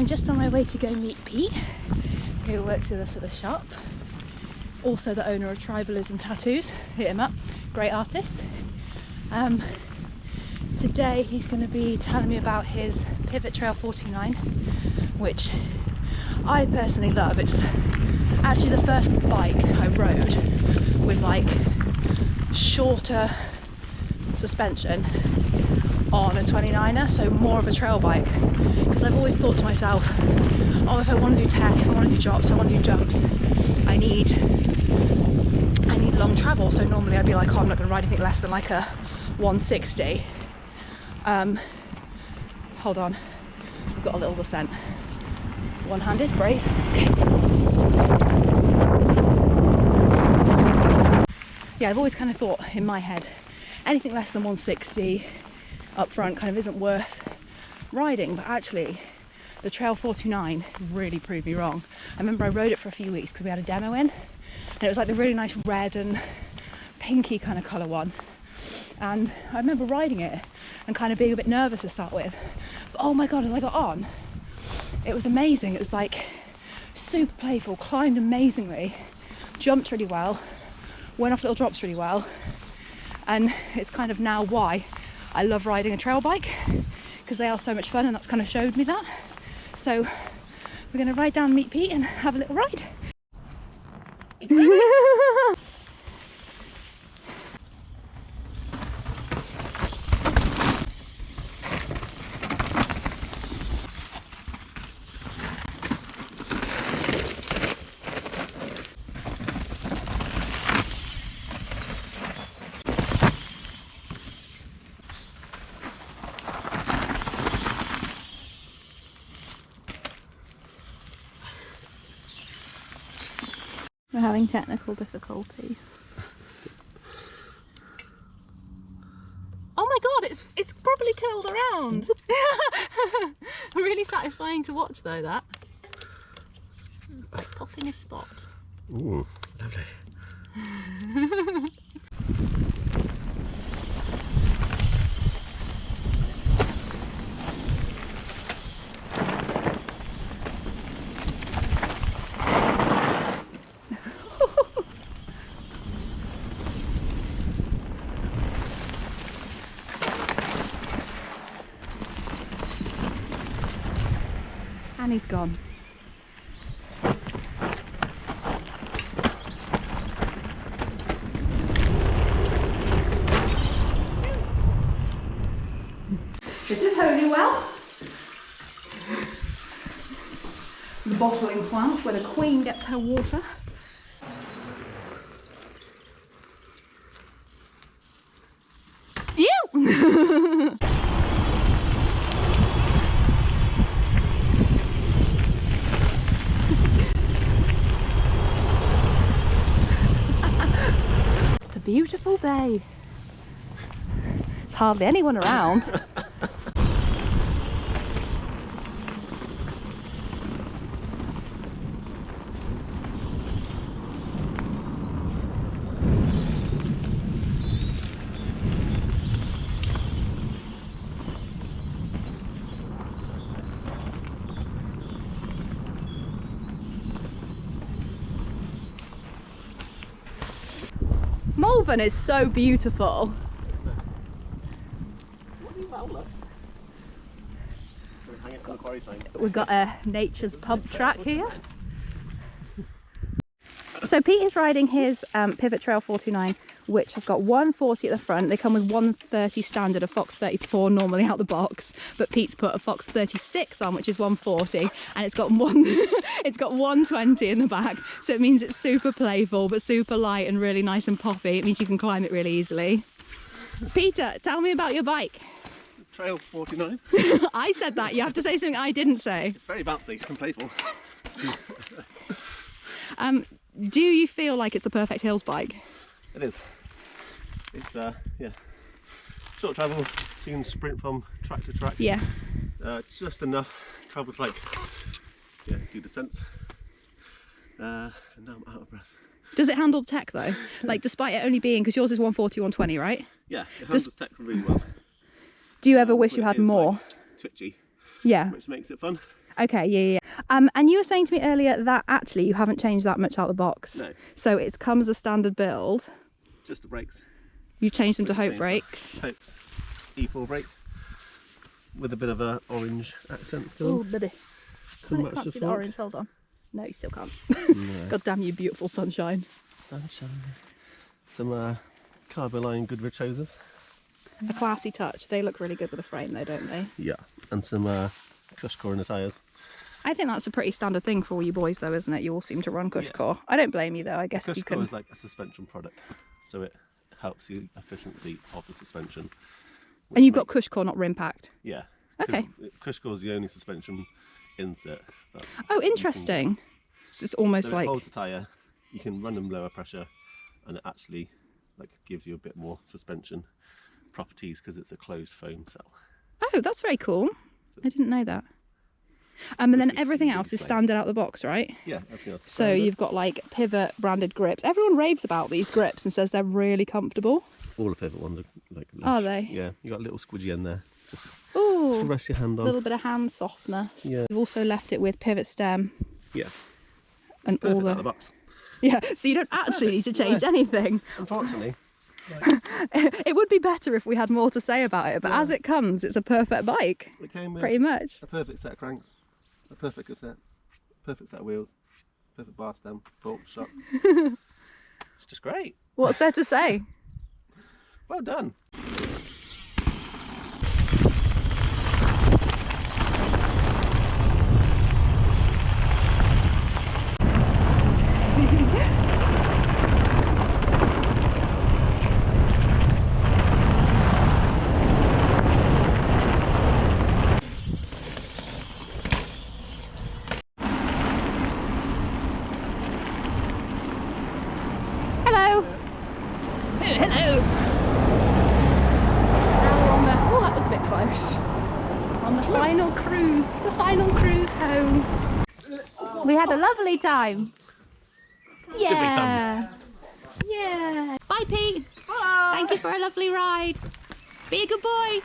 I'm just on my way to go meet Pete, who works with us at the shop. Also the owner of Tribalism Tattoos. Hit him up, great artist. Today he's going to be telling me about his Pivot Trail 49, which I personally love. It's actually the first bike I rode with like shorter suspension on a 29er, so more of a trail bike, because I've always thought to myself, oh, if I want to do tech, if I want to do drops, if I want to do jumps, I need long travel. So normally I'd be like, oh, I'm not going to ride anything less than like a 160. Hold on, we've got a little descent. One-handed, brave. Okay. Yeah, I've always kind of thought in my head, anything less than 160 up front kind of isn't worth riding, but actually the Trail 49 really proved me wrong. I remember I rode it for a few weeks because we had a demo in, and it was like the really nice red and pinky kind of colour one. And I remember riding it and kind of being a bit nervous to start with, but oh my god, as I got on, it was amazing. It was like super playful, climbed amazingly, jumped really well, went off little drops really well, and it's kind of now why I love riding a trail bike, because they are so much fun, and that's kind of showed me that. So we're going to ride down and meet Pete and have a little ride. We're having technical difficulties. Oh my god, it's probably curled around. Really satisfying to watch though, that. Like popping a spot. Ooh, lovely. And he's gone. This is Holywell, the bottling plant where the Queen gets her water. You! Beautiful day. There's hardly anyone around. Malvern is so beautiful. We've got a nature's pub track here. So Pete is riding his Pivot Trail 49, which has got 140 at the front. They come with 130 standard, a Fox 34 normally out the box, but Pete's put a Fox 36 on, which is 140, and it's got 120 in the back. So it means it's super playful, but super light and really nice and poppy. It means you can climb it really easily. Peter, tell me about your bike. It's a Trail 49. I said that. You have to say something I didn't say. It's very bouncy and playful. Do you feel like it's the perfect hills bike? It is. It's yeah, short travel, so you can sprint from track to track. Yeah. Just enough travel to like, yeah, do descents. And now I'm out of breath. Does it handle the tech though? Like, despite it only being, because yours is 140, 120, right? Yeah, it handles the tech really well. Do you ever wish you had more? Like twitchy. Yeah. Which makes it fun. Okay, yeah. And you were saying to me earlier that actually you haven't changed that much out of the box. No. So it's come as a standard build. Just the brakes. You changed them to Which Hope changed brakes. the Hope's E4 brake with a bit of a orange accent to Oh, them. baby. To match Can't the see the fork. orange, hold on. No, you still can't. No. God damn you, beautiful sunshine. Sunshine. Some Carboline Goodrich hoses. A classy touch. They look really good with the frame though, don't they? Yeah, and some crush core in the tyres. I think that's a pretty standard thing for all you boys though, isn't it? You all seem to run cush core. I don't blame you though, I guess if Crush you core can... is like a suspension product, so it helps the efficiency of the suspension. And you've got cush core, not rim packed? Yeah. Okay. Crush core is the only suspension insert. That Oh, interesting. So it's almost so like... it holds the tyre, you can run them lower pressure, and it actually like gives you a bit more suspension properties because it's a closed foam cell. Oh, that's very cool. I didn't know that. And then Which everything really else is same. standard out the box, right? Yeah, everything else is So standard. you've got like Pivot branded grips. Everyone raves about these grips and says they're really comfortable. All the Pivot ones are like Are lush. they? Yeah, you got a little squidgy in there. Just Ooh, rest your hand a on. little bit of hand softness. Yeah. We've also left it with pivot stem Yeah. and Perfect all out of the the... box. Yeah, so you don't actually need to change anything. Unfortunately. It would be better if we had more to say about it, but as it comes, it's a perfect bike, It came with pretty much. a perfect set of cranks, a perfect cassette, perfect set of wheels, perfect bar stem, fork, shock. It's just great. What's there to say? Well done. Hello. Hello. Now we're on the... Oh, that was a bit close. On the final cruise home. We had a lovely time. Yeah. Yeah. Bye, Pete. Bye. Thank you for a lovely ride. Be a good boy.